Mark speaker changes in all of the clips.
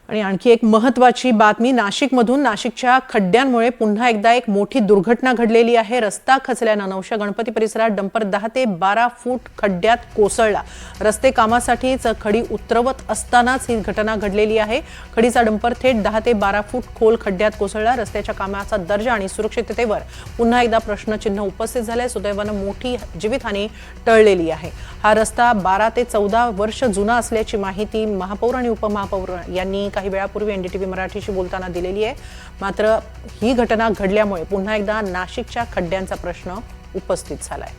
Speaker 1: आणि आणखी एक महत्त्वाची बातमी नाशिकमधून नाशिकच्या खड्ड्यांमुळे पुन्हा एकदा एक मोठी दुर्घटना घडलेली आहे। रस्ता खचल्याने नवशा गणपती परिसरात डंपर 10 ते 12 फूट खड्ड्यात कोसळला। रस्ते कामासाठीच खडी उतरवत असतानाच ही घटना घडलेली आहे। खडीचा डंपर थेट 10 ते 12 फूट खोल खड्ड्यात कोसळला। रस्त्याच्या कामाचा दर्जा आणि सुरक्षिततेवर पुन्हा एकदा प्रश्नचिन्ह उपस्थित झाले। सुदैवाने मोठी जीवितहानी टळलेली आहे। हा रस्ता 12 ते 14 वर्ष जुना असल्याची माहिती महापौर आणि उपमहापौर यांनी काही वेळापूर्वी एनडीटीव्ही मराठीशी बोलताना दिलेली आहे। मात्र ही घटना घडल्यामुळे पुन्हा एकदा नाशिकच्या खड्ड्यांचा प्रश्न उपस्थित झालाय।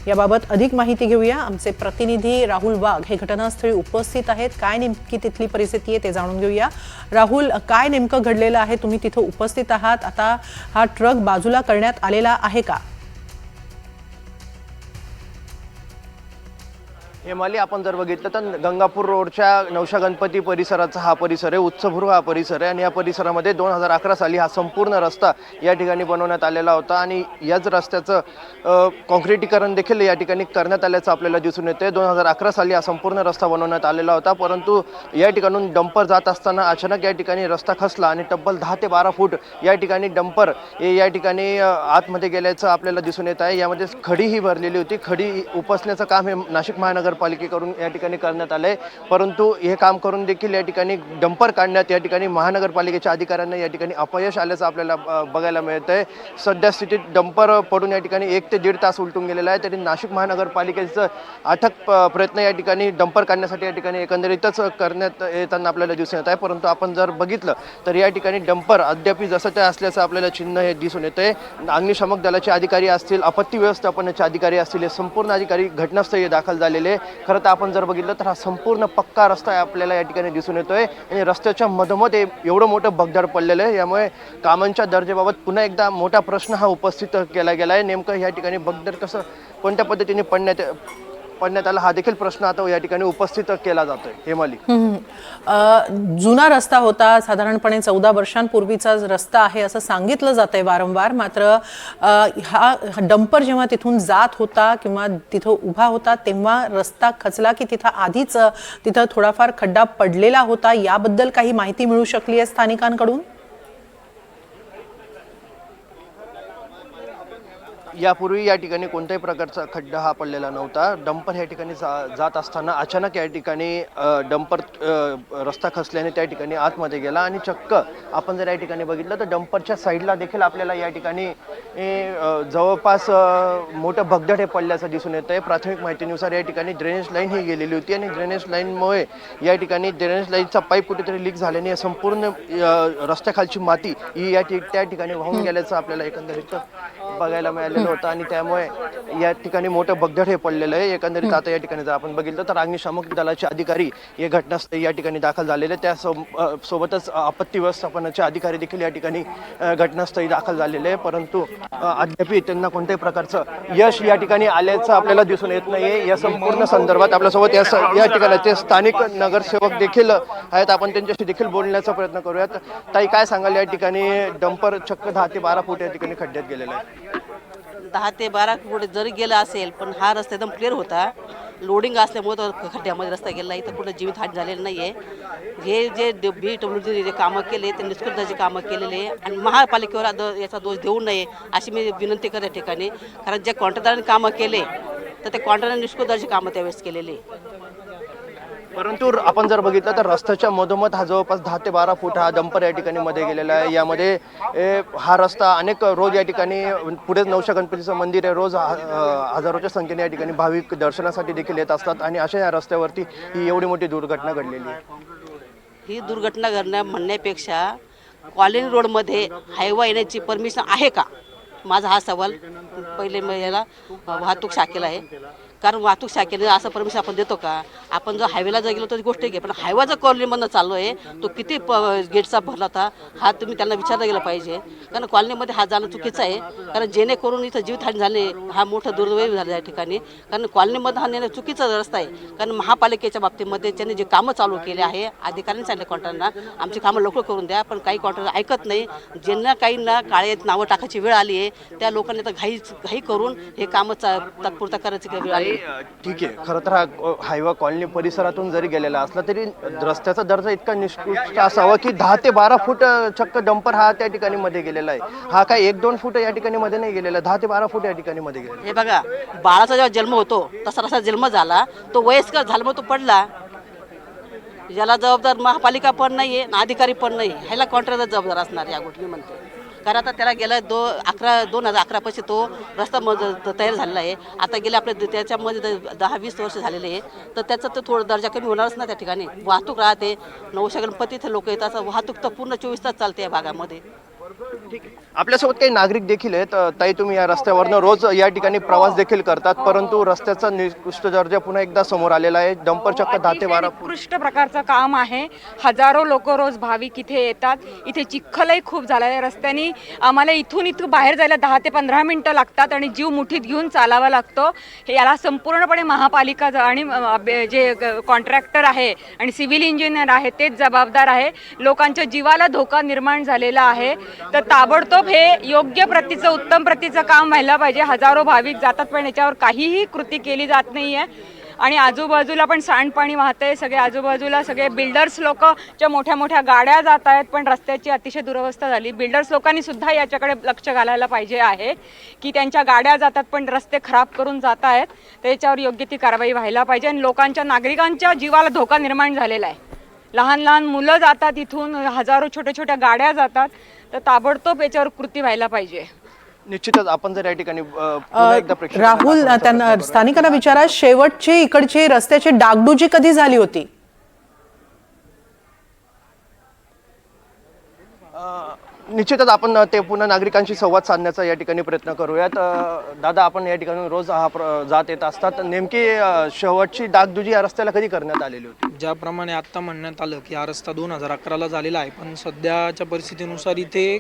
Speaker 1: याबाबत अधिक माहिती घेऊया। आमचे प्रतिनिधी राहुल वाघ हे घटनास्थळी उपस्थित आहेत। काय नेमकी तिथली परिस्थिती आहे ते जाणून घेऊया। राहुल, काय नेमकं घडलेलं आहे? तुम्ही तिथे उपस्थित आहात। आता हा ट्रक बाजूला करण्यात आलेला आहे का?
Speaker 2: हेमाली, आपण जर बघितलं तर गंगापूर रोडच्या नवशा गणपती परिसराचा हा परिसर आहे, उत्सवगृह हा परिसर आहे। आणि या परिसरामध्ये 2011 साली हा संपूर्ण रस्ता या ठिकाणी बनवण्यात आलेला होता आणि याच रस्त्याचं कॉन्क्रिटीकरण देखील या ठिकाणी करण्यात आल्याचं आपल्याला दिसून येते। 2011 साली हा संपूर्ण रस्ता बनवण्यात आलेला होता, परंतु या ठिकाणून डंपर जात असताना अचानक या ठिकाणी रस्ता खचला आणि तब्बल 10 ते 12 फूट या ठिकाणी डंपर या ठिकाणी आतमध्ये गेल्याचं आपल्याला दिसून येत आहे। यामध्ये खडीही भरलेली होती। खडी उपसण्याचं काम हे नाशिक महानगरपालिकेकडून या ठिकाणी करण्यात आले, परंतु हे काम करून देखील या ठिकाणी डंपर काढण्यात या ठिकाणी महानगरपालिकेच्या अधिकाऱ्यांना या ठिकाणी अपयश आल्याचं आपल्याला बघायला मिळतंय। सध्या स्थितीत डंपर पडून या ठिकाणी 1 ते 1.5 तास उलटून गेलेला आहे, तरी नाशिक महानगरपालिकेचं अथक प्रयत्न या ठिकाणी डंपर काढण्यासाठी या ठिकाणी एकंदरीतच करण्यात येताना आपल्याला दिसून येत आहे। परंतु आपण जर बघितलं तर या ठिकाणी डंपर अद्याप जसं ते असल्याचं आपल्याला चिन्ह हे दिसून येतंय। अग्निशामक दलाचे अधिकारी असतील, आपत्ती व्यवस्थापनाचे अधिकारी असतील, हे संपूर्ण अधिकारी घटनास्थळी दाखल झालेले। खरं तर आपण जर बघितलं तर हा संपूर्ण पक्का रस्ता आपल्याला या ठिकाणी दिसून येतोय आणि रस्त्याच्या मधोमध एवढं मोठं भगदाड पडलेलं आहे। यामुळे कामांच्या दर्जाबाबत पुन्हा एकदा मोठा प्रश्न हा उपस्थित केला गेला आहे। नेमकं या ठिकाणी भगदाड कसं कोणत्या पद्धतीने पडण्यात आला हा देखील प्रश्न आता या ठिकाणी उपस्थित केला जातोय। हेमाली,
Speaker 1: जुना रस्ता होता, साधारणपणे 14 वर्षांपूर्वीचा रस्ता आहे असं सांगितलं जातंय वारंवार। मात्र हा डंपर जेव्हा तिथून जात होता किंवा तिथं उभा होता तेव्हा रस्ता खचला की तिथं आधीच तिथं थोडाफार खड्डा पडलेला होता? याबद्दल काही माहिती मिळू शकली आहे स्थानिकांकडून?
Speaker 2: यापूर्वी या ठिकाणी कोणत्याही प्रकारचा खड्डा हा पडलेला नव्हता। डंपर या ठिकाणी जात असताना अचानक या ठिकाणी डंपर रस्ता खचल्याने त्या ठिकाणी आतमध्ये गेला आणि चक्क आपण जर या ठिकाणी बघितलं तर डंपरच्या साईडला देखील आपल्याला या ठिकाणी जवळपास मोठं भगदाड हे पडल्याचं दिसून येत आहे। प्राथमिक माहितीनुसार या ठिकाणी ड्रेनेज लाईन ही गेलेली होती आणि ड्रेनेज लाईनमुळे या ठिकाणी ड्रेनेज लाईनचा पाईप कुठेतरी लीक झाल्याने संपूर्ण रस्त्याखालची माती ही त्या ठिकाणी वाहून गेल्याचं आपल्याला एकंदरीत बघायला मिळालेलं होतं आणि त्यामुळे या ठिकाणी मोठं भगदाड हे पडलेलं आहे। एकंदरीत आता या ठिकाणी जर आपण बघितलं तर अग्निशामक दलाचे अधिकारी हे घटनास्थळी या ठिकाणी दाखल झालेले, त्या सोबतच आपत्ती व्यवस्थापनाचे अधिकारी देखील या ठिकाणी घटनास्थळी दाखल झालेले आहे। परंतु अद्याप त्यांना कोणत्याही प्रकारचं यश या ठिकाणी आल्याचं आपल्याला दिसून येत नाहीये। या संपूर्ण संदर्भात आपल्यासोबत या ठिकाणी ते स्थानिक नगरसेवक देखील आहेत, आपण त्यांच्याशी देखील बोलण्याचा प्रयत्न करूयात। ताई, काय सांगाल, या ठिकाणी डंपर चक्क 10 ते 12 फूट या ठिकाणी खड्ड्यात गेलेला आहे?
Speaker 3: 10 ते 12 फूट जरी गेला असेल पण हा रस्ता एकदम क्लिअर होता। लोडिंग असल्यामुळे तो खड्ड्यामध्ये रस्ता गेला, इथं कुठं जीवितहानी झालेली नाही आहे। हे जे BWD जे कामं केले ते निष्कृताचे कामं केलेले आणि महापालिकेवर याचा दोष देऊ नये अशी मी विनंती करते ठिकाणी। कारण जे कॉन्ट्रॅक्टरने कामं केले तर ते कॉन्ट्रॅक्टरने निष्कृताचे कामं त्यावेळेस केलेले।
Speaker 2: परंतु आपण जर बघितलं तर रस्त्याच्या मधोमध हा जवळपास 10 ते 12 फूट हा डंपर या ठिकाणी मध्ये गेलेला आहे। यामध्ये हा रस्ता अनेक रोज या ठिकाणी पुढे नवशा गणपतीचं मंदिर आहे, रोज हजारोच्या संख्येने या ठिकाणी भाविक दर्शनासाठी देखील येत असतात आणि अशा या रस्त्यावरती ही एवढी मोठी दुर्घटना घडलेली आहे।
Speaker 3: ही दुर्घटना घडण्या म्हणण्यापेक्षा कॉलनी रोडमध्ये हायवा येण्याची परमिशन आहे का, माझा हा सवाल पहिले याला वाहतूक शाखेला आहे। कारण वाहतूक शाखेने असं परमिशन आपण देतो का? आपण जर हायवेला जर गेलो तर गोष्ट घे, पण हायवा जर कॉलनीमधनं चाललो आहे तो किती गेटचा भरला होता हा तुम्ही त्यांना विचारला गेला पाहिजे। कारण कॉलनीमध्ये हा जाणं चुकीचं आहे, कारण जेणेकरून इथं जीवितहानी झाले हा मोठा दुर्दैव झाला या ठिकाणी। कारण कॉलनीमधनं हा नेणं चुकीचा रस्ता आहे। कारण महापालिकेच्या बाबतीमध्ये त्यांनी जे कामं चालू केले आहे, अधिकाऱ्यांनी सांगितलं कॉन्ट्रॅक्टरना आमची कामं लवकर करून द्या, पण काही कॉन्ट्रॅक्टर ऐकत नाही। ज्यांना काहींना काळे नावं टाकायची वेळ आली आहे त्या लोकांनी तर घाई करून हे कामं तात्पुरता करायची वेळ आली
Speaker 2: ठीक आहे, खरं तर हा हायवा कॉलनी परिसरातून जरी गेलेला असला तरी रस्त्याचा दर्जा इतका निकृष्ट असावा की 10 ते 12 फूट चक्क डंपर हा त्या ठिकाणी मध्ये गेलेला आहे. हा काय 1-2 फूट या ठिकाणी मध्ये नाही गेलेला, 10 ते 12 फूट या ठिकाणी मध्ये गेलेला.
Speaker 3: हे बघा, बाळाचा जेव्हा जन्म होतो तसा जन्म झाला, तो वयस्कर झाला मग तो पडला. याला जबाबदार महापालिका पण नाही आहे, अधिकारी पण नाही, ह्याला कॉन्ट्रॅक्टर जबाबदार असणार या गोष्टी म्हणते. कारण आता त्याला गेल्या 2011 पासून तो रस्ता तयार झालेला आहे. आता गेले आपले त्याच्यामध्ये 10-20 वर्ष झालेले आहे, तर त्याचा तर थोडं दर्जा कमी होणारच ना. त्या ठिकाणी वाहतूक राहते, नवशा गणपती इथे लोक येतात, वाहतूक तर पूर्ण 24 तास चालते या भागामध्ये.
Speaker 2: ठीक आहे, आपल्यासोबत काही नागरिक देखील आहेत. ताई, तुम्ही या रस्त्यावरनं रोज या ठिकाणी प्रवास देखील करतात, परंतु रस्त्याचा निकृष्ट दर्जा पुन्हा एकदा समोर आलेला आहे. डंपर चक्क 10 ते 12 फूट.
Speaker 4: उत्कृष्ट प्रकारचं काम आहे. हजारो लोक रोज भाविक इथे येतात. इथे चिखलही खूप झाला आहे रस्त्याने. आम्हाला इथून बाहेर जायला 10 ते 15 मिनिटं लागतात आणि जीव मुठीत घेऊन चालावा लागतो. हे याला संपूर्णपणे महापालिका आणि जे कॉन्ट्रॅक्टर आहे आणि सिव्हिल इंजिनियर आहे तेच जबाबदार आहे. लोकांच्या जीवाला धोका निर्माण झालेला आहे, तर ताबडतोब हे योग्य प्रतीचं उत्तम प्रतीचं काम व्हायला पाहिजे. हजारो भाविक जातात पण याच्यावर काहीही कृती केली जात नाही आहे. आणि आजूबाजूला पण सांडपाणी वाहतंय, सगळे आजूबाजूला सगळे बिल्डर्स लोकच्या मोठ्या मोठ्या गाड्या जात आहेत, पण रस्त्याची अतिशय दुरवस्था झाली. बिल्डर्स लोकांनी सुद्धा याच्याकडे लक्ष घालायला पाहिजे आहे की त्यांच्या गाड्या जातात पण रस्ते खराब करून जात आहेत, त्याच्यावर योग्य ती कारवाई व्हायला पाहिजे. आणि लोकांच्या नागरिकांच्या जीवाला धोका निर्माण झालेला आहे. लहान लहान मुलं जातात इथून, हजारो छोट्या छोट्या गाड्या जातात, तर ताबडतोब याच्यावर कृती व्हायला पाहिजे.
Speaker 2: निश्चितच आपण जर या ठिकाणी पुन्हा एकदा
Speaker 1: राहुल, त्यांना स्थानिकांना विचारा, शेवटची इकडची रस्त्याची डागडुजी कधी झाली होती?
Speaker 2: निश्चितच आपण ते पुन्हा नागरिकांशी संवाद साधण्याचा या ठिकाणी प्रयत्न करूयात. दादा, आपण या ठिकाणी रोज जात येत असतात, नेमकी शेवटची डागडुजी या रस्त्याला कधी करण्यात आलेली होती?
Speaker 5: ज्याप्रमाणे आत्ता म्हणण्यात आलं की हा रस्ता 2011ला झालेला आहे, पण सध्याच्या परिस्थितीनुसार इथे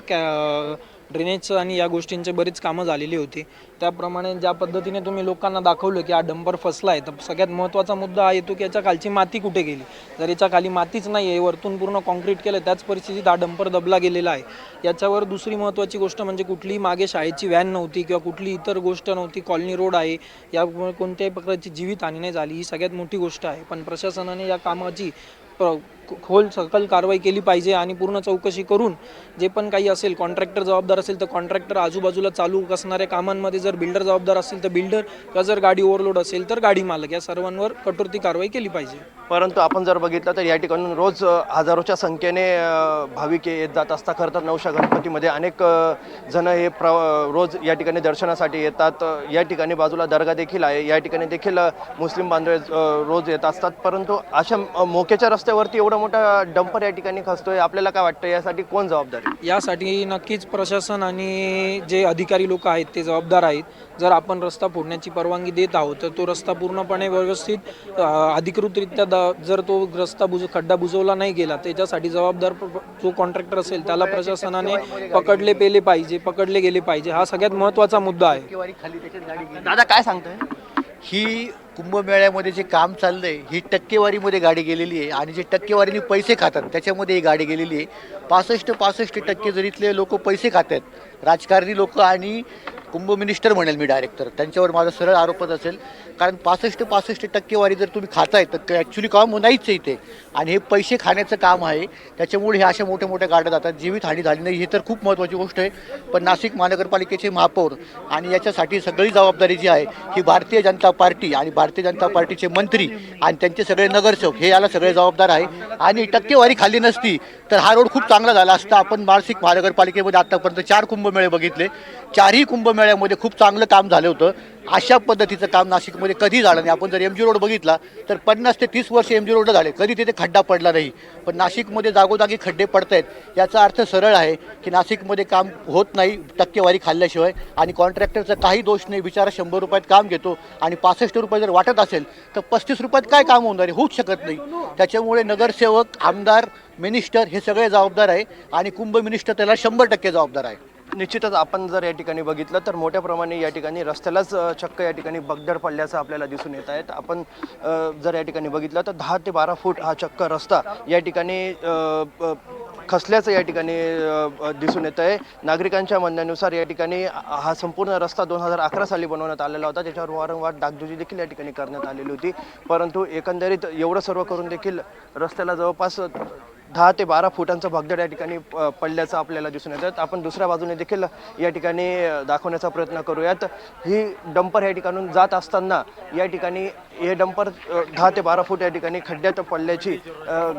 Speaker 5: ड्रेनेजचं आणि या गोष्टींचे बरीच कामं झालेली होती. त्याप्रमाणे ज्या पद्धतीने तुम्ही लोकांना दाखवलं की हा डंपर फसला आहे, तर सगळ्यात महत्त्वाचा मुद्दा हा येतो की याच्या खालची माती कुठे गेली. जर याच्या खाली मातीच नाही आहे, वरतून पूर्ण कॉन्क्रीट केलं, त्याच परिस्थितीत हा डंपर दबला गेलेला आहे. याच्यावर दुसरी महत्त्वाची गोष्ट म्हणजे कुठलीही मागे शाळेची व्हॅन नव्हती किंवा कुठली इतर गोष्ट नव्हती. कॉलनी रोड आहे, यामुळे कोणत्याही प्रकारची जीवितहानी नाही झाली, ही सगळ्यात मोठी गोष्ट आहे. पण प्रशासनाने या कामाची खोल सकल कारवाई केली पाहिजे आणि पूर्ण चौकशी करून जे पण काही असेल, कॉन्ट्रॅक्टर जबाबदार असेल तर कॉन्ट्रॅक्टर, आजूबाजूला चालू असणाऱ्या कामांमध्ये जर बिल्डर जबाबदार असेल तर बिल्डर, किंवा जर गाडी ओव्हरलोड असेल तर गाडी मालक, या सर्वांवर कठोर कारवाई केली पाहिजे.
Speaker 2: परंतु आपण जर बघितलं तर या ठिकाणून रोज हजारोच्या संख्येने भाविक येत जात असतात. खरं तर नवशा गणपतीमध्ये अनेक जण हे रोज या ठिकाणी दर्शनासाठी येतात. या ठिकाणी बाजूला दर्गा देखील आहे, या ठिकाणी देखील मुस्लिम बांधव रोज येत असतात. परंतु अशा मोक्याच्या रस्त्यावरती एवढा मोठा डंपर या ठिकाणी खचतोय, आपल्याला काय वाटतं, यासाठी कोण जबाबदार आहे?
Speaker 5: यासाठी नक्कीच प्रशासन आणि जे अधिकारी लोक आहेत ते जबाबदार आहेत. जर आपण रस्ता फोडण्याची परवानगी देत आहोत तर तो रस्ता पूर्णपणे व्यवस्थित अधिकृतरित्या जर तो रस्ता खड्डा बुजवला नाही गेला, त्याच्यासाठी जबाबदार जो कॉन्ट्रॅक्टर असेल त्याला प्रशासनाने पकडले गेले पाहिजे. हा सगळ्यात महत्त्वाचा मुद्दा आहे.
Speaker 2: दादा, काय सांगताय?
Speaker 6: ही कुंभमेळ्यामध्ये जे काम चाललंय, ही टक्केवारीमध्ये गाडी गेलेली आहे आणि जे टक्केवारीने पैसे खातात त्याच्यामध्ये ही गाडी गेलेली आहे. 65% जर इथले लोक पैसे खातात, राजकारणी लोक आणि कुंभ मिनिस्टर म्हणेल मी डायरेक्टर, त्यांच्यावर माझा सरळ आरोपच असेल. कारण 65% जर तुम्ही खाताय तर ॲक्च्युली काम नाहीच आहे इथे, आणि हे पैसे खाण्याचं काम आहे. त्याच्यामुळे हे अशा मोठ्या मोठ्या गाड्या जातात. जीवितहानी झाली नाही हे तर खूप महत्त्वाची गोष्ट आहे, पण नाशिक महानगरपालिकेचे महापौर आणि याच्यासाठी सगळी जबाबदारी जी आहे ही भारतीय जनता पार्टी आणि भारतीय जनता पार्टीचे मंत्री आणि त्यांचे सगळे नगरसेवक हे याला सगळे जबाबदार आहे. आणि टक्केवारी खाली नसती तर हा रोड खूप चांगला झाला असता. आपण नाशिक महानगरपालिकेमध्ये आतापर्यंत 4 कुंभमेळे बघितले, 4ही कुंभमेळ्यामध्ये खूप चांगलं काम झालं होतं. अशा पद्धतीचं काम नाशिकमध्ये कधी झालं नाही. आपण जर MG रोड बघितला तर 50 ते 30 वर्ष MG रोड झाले, कधी तिथे खड्डा पडला नाही. पण नाशिकमध्ये जागोजागी खड्डे पडत आहेत. याचा अर्थ सरळ आहे की नाशिकमध्ये काम होत नाही टक्केवारी खाल्ल्याशिवाय, आणि कॉन्ट्रॅक्टरचा काही दोष नाही. बिचारा 100 रुपयात काम घेतो आणि 65 रुपये जर वाटत असेल तर 35 रुपयात काय काम होणार आहे? होऊच शकत नाही. त्याच्यामुळे नगरसेवक, आमदार, मिनिस्टर हे सगळे जबाबदार आहे आणि कुंभ मिनिस्टर त्याला 100% जबाबदार आहे.
Speaker 2: निश्चितच आपण जर या ठिकाणी बघितलं तर मोठ्या प्रमाणे या ठिकाणी रस्त्यालाच चक्क या ठिकाणी भगदड पडल्याचं आपल्याला दिसून येत आहेत. आपण जर या ठिकाणी बघितलं तर 10 ते 12 फूट हा चक्क रस्ता या ठिकाणी खचल्याचं या ठिकाणी दिसून येत आहे. नागरिकांच्या म्हणण्यानुसार या ठिकाणी हा संपूर्ण रस्ता 2011 साली बनवण्यात आलेला होता. त्याच्यावर वारंवार डागडुजी देखील या ठिकाणी करण्यात आलेली होती, परंतु एकंदरीत एवढं सर्व करून देखील रस्त्याला जवळपास 10 ते 12 फुटांचं भगदड या ठिकाणी पडल्याचं आपल्याला दिसून येतं. आपण दुसऱ्या बाजूने देखील या ठिकाणी दाखवण्याचा प्रयत्न करूयात. ही डंपर या ठिकाणून जात असताना या ठिकाणी हे डंपर 10 ते 12 फूट या ठिकाणी खड्ड्यात पडल्याची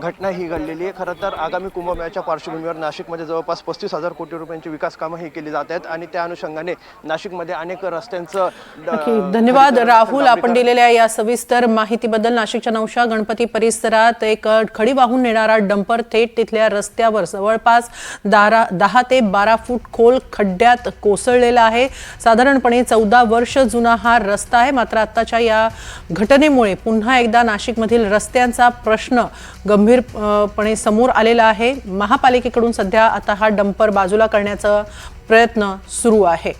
Speaker 2: घटना ही घडलेली आहे. खरं तर आगामी कुंभमेळ्याच्या पार्श्वभूमीवर नाशिकमध्ये जवळपास 35,000 कोटी रुपयांची विकास कामं ही केली जात आहेत आणि त्या अनुषंगाने नाशिकमध्ये अनेक रस्त्यांचं
Speaker 1: नक्की. धन्यवाद राहुल, आपण दिलेल्या या सविस्तर माहितीबद्दल. नाशिकच्या नवशा गणपती परिसरात एक खडी वाहून नेणारा डंपर थेट तिथल्या रस्त्यावर जवळपास 10 ते 12 फूट खोल खड्ड्यात कोसळलेला आहे. साधारणपणे 14 वर्ष जुना हा रस्ता आहे. मात्र आताच्या या घटनेमुळे पुन्हा एकदा नाशिकमधील रस्त्यांचा प्रश्न गंभीरपणे समोर आलेला आहे. महापालिकेकडून सध्या आता हा डंपर बाजूला करण्याचा प्रयत्न सुरू आहे.